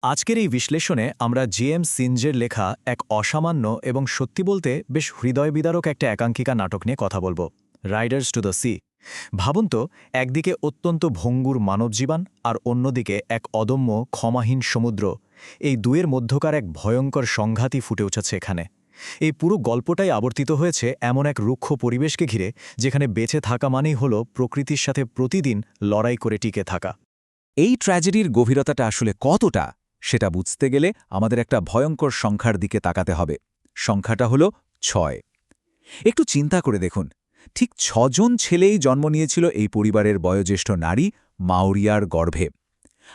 আজকের এই বিশ্লেষণে আমরা জেএমস সিনজের লেখা এক অসামান্য এবং সত্যি বলতে বেশ হৃদয়বিদারক একটা একাঙ্কিকা নাটক নিয়ে কথা বলবো, রাইডার্স টু দ্য সি। ভাবুন তো, একদিকে অত্যন্ত ভঙ্গুর মানবজীবন আর অন্যদিকে এক অদম্য ক্ষমাহীন সমুদ্র। এই দুয়ের মধ্যকার এক ভয়ঙ্কর সংঘাতই ফুটে উঠেছে এখানে। এই পুরো গল্পটাই আবর্তিত হয়েছে এমন এক রুক্ষ পরিবেশকে ঘিরে, যেখানে বেঁচে থাকা মানেই হল প্রকৃতির সাথে প্রতিদিন লড়াই করে টিকে থাকা। এই ট্র্যাজেডির গভীরতাটা আসলে কতটা সেটা বুঝতে গেলে আমাদের একটা ভয়ঙ্কর সংখ্যার দিকে তাকাতে হবে। সংখ্যাটা হল ৬। একটু চিন্তা করে দেখুন, ঠিক ৬জন ছেলেই জন্ম নিয়েছিল এই পরিবারের বয়োজ্যেষ্ঠ নারী মাওরিয়ার গর্ভে।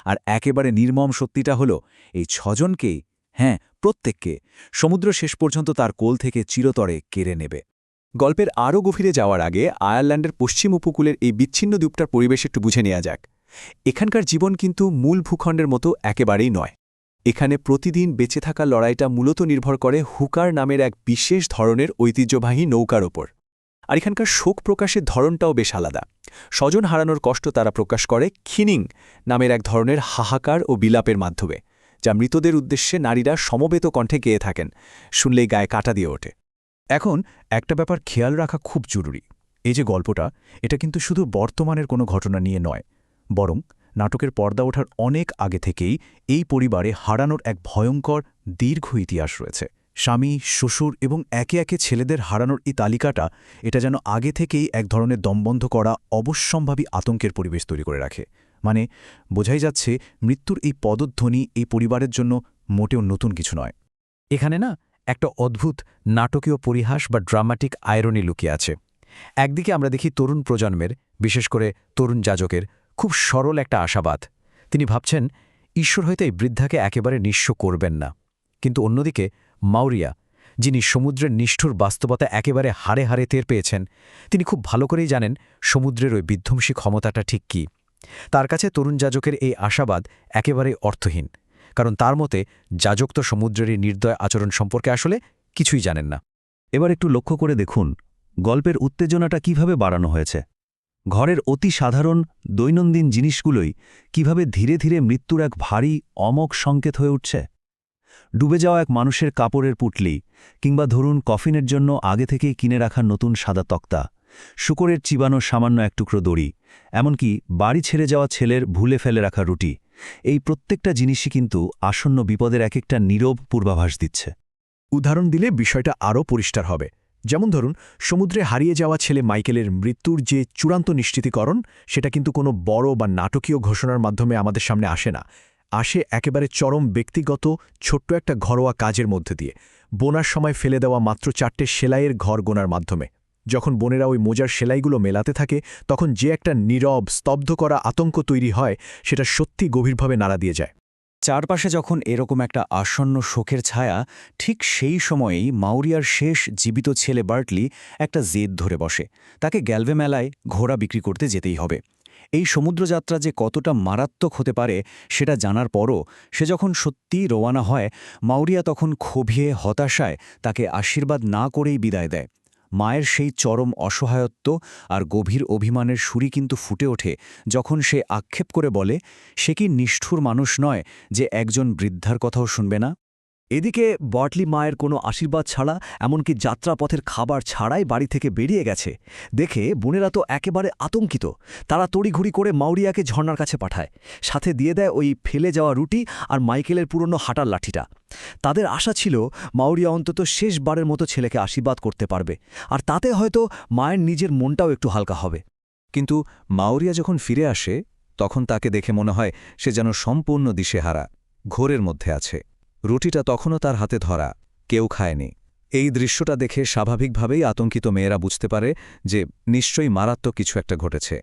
আর একেবারে নির্মম সত্যিটা হল, এই ৬জনকেই, হ্যাঁ প্রত্যেককে, সমুদ্র শেষ পর্যন্ত তার কোল থেকে চিরতরে কেড়ে নেবে। গল্পের আরও গভীরে যাওয়ার আগে আয়ারল্যান্ডের পশ্চিম উপকূলের এই বিচ্ছিন্ন দ্বীপটার পরিবেশ একটু বুঝে নেওয়া যাক। এখানকার জীবন কিন্তু মূল ভূখণ্ডের মতো একেবারেই নয়। এখানে প্রতিদিন বেঁচে থাকার লড়াইটা মূলত নির্ভর করে হুকার নামের এক বিশেষ ধরনের ঐতিহ্যবাহী নৌকার ওপর। আর এখানকার শোক প্রকাশের ধরনটাও বেশ আলাদা। স্বজন হারানোর কষ্ট তারা প্রকাশ করে খিনিং নামের এক ধরনের হাহাকার ও বিলাপের মাধ্যমে, যা মৃতদের উদ্দেশ্যে নারীরা সমবেত কণ্ঠে গেয়ে থাকেন। শুনলেই গায়ে কাঁটা দিয়ে ওঠে। এখন একটা ব্যাপার খেয়াল রাখা খুব জরুরি। এই যে গল্পটা, এটা কিন্তু শুধু বর্তমানের কোনো ঘটনা নিয়ে নয়, বরং নাটকের পর্দা ওঠার অনেক আগে থেকেই এই পরিবারে হারানোর এক ভয়ঙ্কর দীর্ঘ ইতিহাস রয়েছে। স্বামী, শ্বশুর এবং একে একে ছেলেদের হারানোর এই তালিকাটা, এটা যেন আগে থেকেই এক ধরনের দমবন্ধ করা অবশ্যম্ভাবী আতঙ্কের পরিবেশ তৈরি করে রাখে। মানে বোঝাই যাচ্ছে, মৃত্যুর এই পদধ্বনি এই পরিবারের জন্য মোটেও নতুন কিছু নয়। এখানে না একটা অদ্ভুত নাটকীয় পরিহাস বা ড্রামাটিক আয়রনি লুকিয়ে আছে। একদিকে আমরা দেখি তরুণ প্রজন্মের, বিশেষ করে তরুণ যাজকের খুব সরল একটা আশাবাদ। তিনি ভাবছেন ঈশ্বর হয়তো এই বৃদ্ধাকে একেবারে নিঃস্ব করবেন না। কিন্তু অন্যদিকে মাওরিয়া, যিনি সমুদ্রের নিষ্ঠুর বাস্তবতা একেবারে হাড়ে হাড়ে টের পেয়েছেন, তিনি খুব ভালো করেই জানেন সমুদ্রের ওই বিধ্বংসী ক্ষমতাটা ঠিক কী। তার কাছে তরুণ যাজকের এই আশাবাদ একেবারে অর্থহীন, কারণ তার মতে যাজক তো সমুদ্রেরই নির্দয় আচরণ সম্পর্কে আসলে কিছুই জানেন না। এবার একটু লক্ষ্য করে দেখুন গল্পের উত্তেজনাটা কিভাবে বাড়ানো হয়েছে। ঘরের অতি সাধারণ দৈনন্দিন জিনিসগুলোই কিভাবে ধীরে ধীরে মৃত্যুর এক ভারী অমোঘ সংকেত হয়ে উঠছে। ডুবে যাওয়া এক মানুষের কাপড়ের পুটলি, কিংবা ধরুন কফিনের জন্য আগে থেকেই কিনে রাখা নতুন সাদা তক্তা, শূকরের চিবানো সামান্য এক টুকরো দড়ি, এমনকি বাড়ি ছেড়ে যাওয়া ছেলের ভুলে ফেলে রাখা রুটি, এই প্রত্যেকটা জিনিসই কিন্তু আসন্ন বিপদের এক একটা নীরব পূর্বাভাস দিচ্ছে। উদাহরণ দিলে বিষয়টা আরও পরিষ্কার হবে। যেমন ধরুন, সমুদ্রে হারিয়ে যাওয়া ছেলে মাইকেলের মৃত্যুর যে চূড়ান্ত নিশ্চিতীকরণ, সেটা কিন্তু কোনো বড় বা নাটকীয় ঘোষণার মাধ্যমে আমাদের সামনে আসে না। আসে একেবারে চরম ব্যক্তিগত ছোট্ট একটা ঘরোয়া কাজের মধ্যে দিয়ে, বোনার সময় ফেলে দেওয়া মাত্র 4টে সেলাইয়ের ঘর গোনার মাধ্যমে। যখন বোনেরা ওই মোজার সেলাইগুলো মেলাতে থাকে, তখন যে একটা নীরব স্তব্ধ করা আতঙ্ক তৈরি হয়, সেটা সত্যি গভীরভাবে নাড়া দিয়ে যায়। চারপাশে যখন এরকম একটা আসন্ন শোকের ছায়া, ঠিক সেই সময়েই মাওরিয়ার শেষ জীবিত ছেলে বার্টলি একটা জেদ ধরে বসে। তাকে গ্যালভে মেলায় ঘোড়া বিক্রি করতে যেতেই হবে। এই সমুদ্রযাত্রা যে কতটা মারাত্মক হতে পারে সেটা জানার পরও সে যখন সত্যিই রওনা হয়, মাওরিয়া তখন ক্ষোভে হতাশায় তাকে আশীর্বাদ না করেই বিদায় দেয়। মায়ের সেই চরম অসহায়ত্ব আর গভীর অভিমানের সুরই কিন্তু ফুটে ওঠে যখন সে আক্ষেপ করে বলে, সে কি নিষ্ঠুর মানুষ নয় যে একজন বৃদ্ধার কথাও শুনবে না। এদিকে বার্টলি মায়ের কোনো আশীর্বাদ ছাড়া, এমনকি যাত্রাপথের খাবার ছাড়াই বাড়ি থেকে বেরিয়ে গেছে দেখে বোনেরা তো একেবারে আতঙ্কিত। তারা তড়িঘড়ি করে মাওরিয়াকে ঝর্ণার কাছে পাঠায়, সাথে দিয়ে দেয় ওই ফেলে যাওয়া রুটি আর মাইকেলের পুরনো হাঁটার লাঠিটা। তাদের আশা ছিল মাওরিয়া অন্তত শেষবারের মতো ছেলেকে আশীর্বাদ করতে পারবে, আর তাতে হয়তো মায়ের নিজের মনটাও একটু হালকা হবে। কিন্তু মাওরিয়া যখন ফিরে আসে, তখন তাকে দেখে মনে হয় সে যেন সম্পূর্ণ দিশেহারা, ঘোরের মধ্যে আছে। রুটিটা তখনও তার হাতে ধরা, কেউ খায়নি। এই দৃশ্যটা দেখে স্বাভাবিকভাবেই আতঙ্কিত মেয়েরা বুঝতে পারে যে নিশ্চয়ই মারাত্মক কিছু একটা ঘটেছে।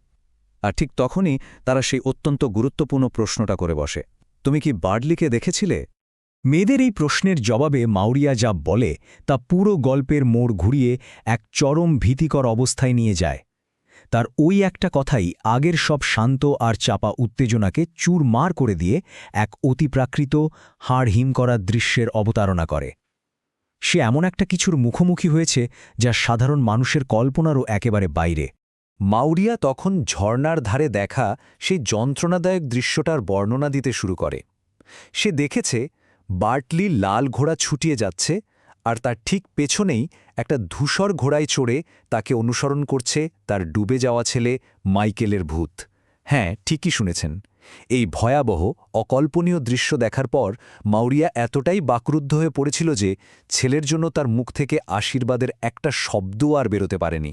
আর ঠিক তখনই তারা সেই অত্যন্ত গুরুত্বপূর্ণ প্রশ্নটা করে বসে, তুমি কি বার্টলিকে দেখেছিলে? মেয়েদের এই প্রশ্নের জবাবে মাওরিয়া যা বলে তা পুরো গল্পের মোড় ঘুরিয়ে এক চরম ভীতিকর অবস্থায় নিয়ে যায়। তার ওই একটা কথাই আগের সব শান্ত আর চাপা উত্তেজনাকে চুরমার করে দিয়ে এক অতিপ্রাকৃত, হাড় হিম করা দৃশ্যের অবতারণা করে। সে এমন একটা কিছুর মুখোমুখি হয়েছে যা সাধারণ মানুষের কল্পনারও একেবারে বাইরে। মাওরিয়া তখন ঝর্ণার ধারে দেখা সেই যন্ত্রণাদায়ক দৃশ্যটার বর্ণনা দিতে শুরু করে। সে দেখেছে বার্টলি লাল ঘোড়া ছুটিয়ে যাচ্ছে আর তার ঠিক পেছনেই একটা ধূসর ঘোড়ায় চড়ে তাকে অনুসরণ করছে তার ডুবে যাওয়া ছেলে মাইকেলের ভূত। হ্যাঁ, ঠিকই শুনেছেন। এই ভয়াবহ অকল্পনীয় দৃশ্য দেখার পর মাউরিয়া এতটাই বাকরুদ্ধ হয়ে পড়েছিল যে ছেলের জন্য তার মুখ থেকে আশীর্বাদের একটা শব্দও আর বেরোতে পারেনি।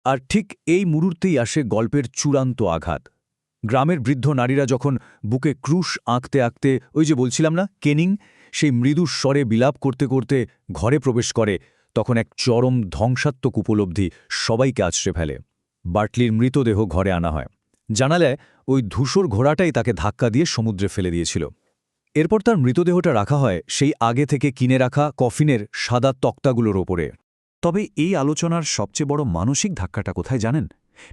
আর ঠিক এই মুহূর্তেই আসে গল্পের চূড়ান্ত আঘাত। গ্রামের বৃদ্ধ নারীরা যখন বুকে ক্রুশ আঁকতে আঁকতে, ওই যে বলছিলাম না, কেনিং, সেই মৃদু স্বরে বিলাপ করতে করতে ঘরে প্রবেশ করে, তখন এক চরম ধ্বংসাত্মক উপলব্ধি সবাইকে আছড়ে ফেলে। বার্টলির মৃতদেহ ঘরে আনা হয়। জানালে ওই ধূসর ঘোড়াটাই তাকে ধাক্কা দিয়ে সমুদ্রে ফেলে দিয়েছিল। এরপর তার মৃতদেহটা রাখা হয় সেই আগে থেকে কিনে রাখা কফিনের সাদা তক্তাগুলোর ওপরে। তবে এই আলোচনার সবচেয়ে বড় মানসিক ধাক্কাটা কোথায় জানেন?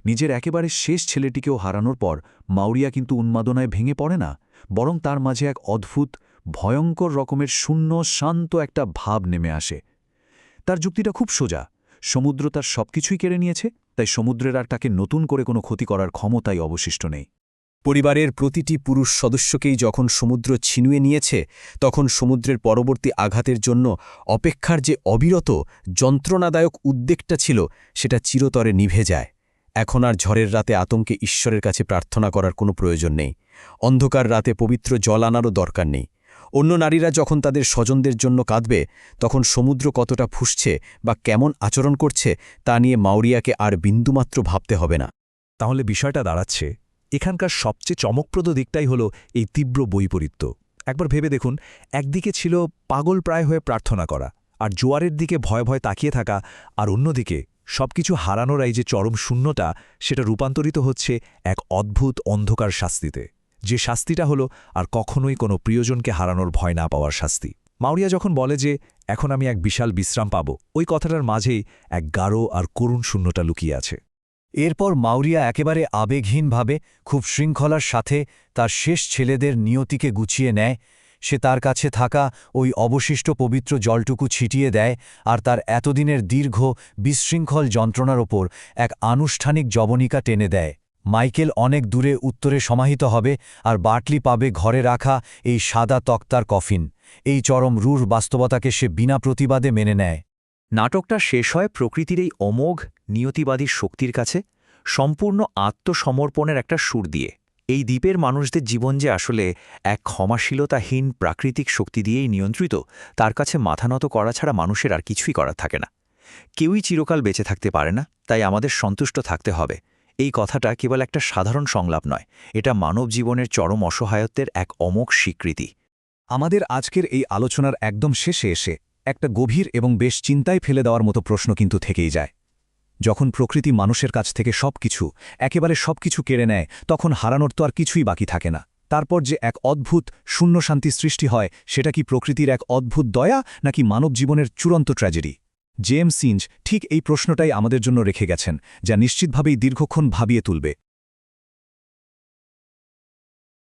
নিজের একেবারে শেষ ছেলেটিকেও হারানোর পর মাউরিয়া কিন্তু উন্মাদনায় ভেঙে পড়ে না, বরং তার মাঝে এক অদ্ভুত ভয়ঙ্কর রকমের শূন্য শান্ত একটা ভাব নেমে আসে। তার যুক্তিটা খুব সোজা। সমুদ্র তার সবকিছুই কেড়ে নিয়েছে, তাই সমুদ্রের আর তাকে নতুন করে কোনো ক্ষতি করার ক্ষমতাই অবশিষ্ট নেই। পরিবারের প্রতিটি পুরুষ সদস্যকেই যখন সমুদ্র ছিনুয়ে নিয়েছে, তখন সমুদ্রের পরবর্তী আঘাতের জন্য অপেক্ষার যে অবিরত যন্ত্রণাদায়ক উদ্বেগটা ছিল, সেটা চিরতরে নিভে যায়। এখন আর ঝড়ের রাতে আতঙ্কে ঈশ্বরের কাছে প্রার্থনা করার কোনো প্রয়োজন নেই। অন্ধকার রাতে পবিত্র জল আনারও দরকার নেই। অন্য নারীরা যখন তাদের স্বজনদের জন্য কাঁদবে, তখন সমুদ্র কতটা ফুঁসছে বা কেমন আচরণ করছে তা নিয়ে মাউরিয়াকে আর বিন্দুমাত্র ভাবতে হবে না। তাহলে বিষয়টা দাঁড়াচ্ছে, এখানকার সবচেয়ে চমকপ্রদ দিকটাই হলো এই তীব্র বৈপরীত্য। একবার ভেবে দেখুন, একদিকে ছিল পাগল প্রায় হয়ে প্রার্থনা করা আর জোয়ারের দিকে ভয় ভয় তাকিয়ে থাকা, আর অন্যদিকে সবকিছু হারানোর এই যে চরম শূন্যতা, সেটা রূপান্তরিত হচ্ছে এক অদ্ভুত অন্ধকার শাস্তিতে, যে শাস্তিটা হলো আর কখনোই কোনো প্রিয়জনকে হারানোর ভয় না পাওয়ার শাস্তি। মাউরিয়া যখন বলে যে এখন আমি এক বিশাল বিশ্রাম পাব, ওই কথাটার মাঝেই এক গাঢ় আর করুণ শূন্যতা লুকিয়ে আছে। এরপর মাউরিয়া একেবারে আবেগহীনভাবে খুব শৃঙ্খলার সাথে তার শেষ ছেলেদের নিয়তিকে গুছিয়ে নেয়। সে তার কাছে থাকা ওই অবশিষ্ট পবিত্র জলটুকু ছিটিয়ে দেয় আর তার এতদিনের দীর্ঘ বিশৃঙ্খল যন্ত্রণার ওপর এক আনুষ্ঠানিক জবনিকা টেনে দেয়। মাইকেল অনেক দূরে উত্তরে সমাহিত হবে আর বার্টলি পাবে ঘরে রাখা এই সাদা তক্তার কফিন। এই চরম রূঢ় বাস্তবতাকে সে বিনা প্রতিবাদে মেনে নেয়। নাটকটা শেষ হয় প্রকৃতির এই অমোঘ নিয়তিবাদী শক্তির কাছে সম্পূর্ণ আত্মসমর্পণের একটা সুর দিয়ে। এই দ্বীপের মানুষদের জীবন যে আসলে এক ক্ষমাশীলতাহীন প্রাকৃতিক শক্তি দিয়েই নিয়ন্ত্রিত, তার কাছে মাথা নত করা ছাড়া মানুষের আর কিছুই করার থাকে না। কেউই চিরকাল বেঁচে থাকতে পারে না, তাই আমাদের সন্তুষ্ট থাকতে হবে। এই কথাটা কেবল একটা সাধারণ সংলাপ নয়, এটা মানব জীবনের চরম অসহায়ত্বের এক অমোঘ স্বীকৃতি। আমাদের আজকের এই আলোচনার একদম শেষে এসে একটা গভীর এবং বেশ চিন্তায় ফেলে দেওয়ার মতো প্রশ্ন কিন্তু থেকেই যায়। যখন প্রকৃতি মানুষের কাছ থেকে একেবারে সবকিছু কেড়ে নেয়, তখন হারানোর তো আর কিছুই বাকি থাকে না। তারপর যে এক অদ্ভুত শূন্য শান্তি সৃষ্টি হয়, সেটা কি প্রকৃতির এক অদ্ভুত দয়া নাকি মানব জীবনের চূড়ান্ত ট্র্যাজেডি? জেমস সিঞ্জ ঠিক এই প্রশ্নটাই আমাদের জন্য রেখে গেছেন, যা নিশ্চিতভাবেই দীর্ঘক্ষণ ভাবিয়ে তুলবে।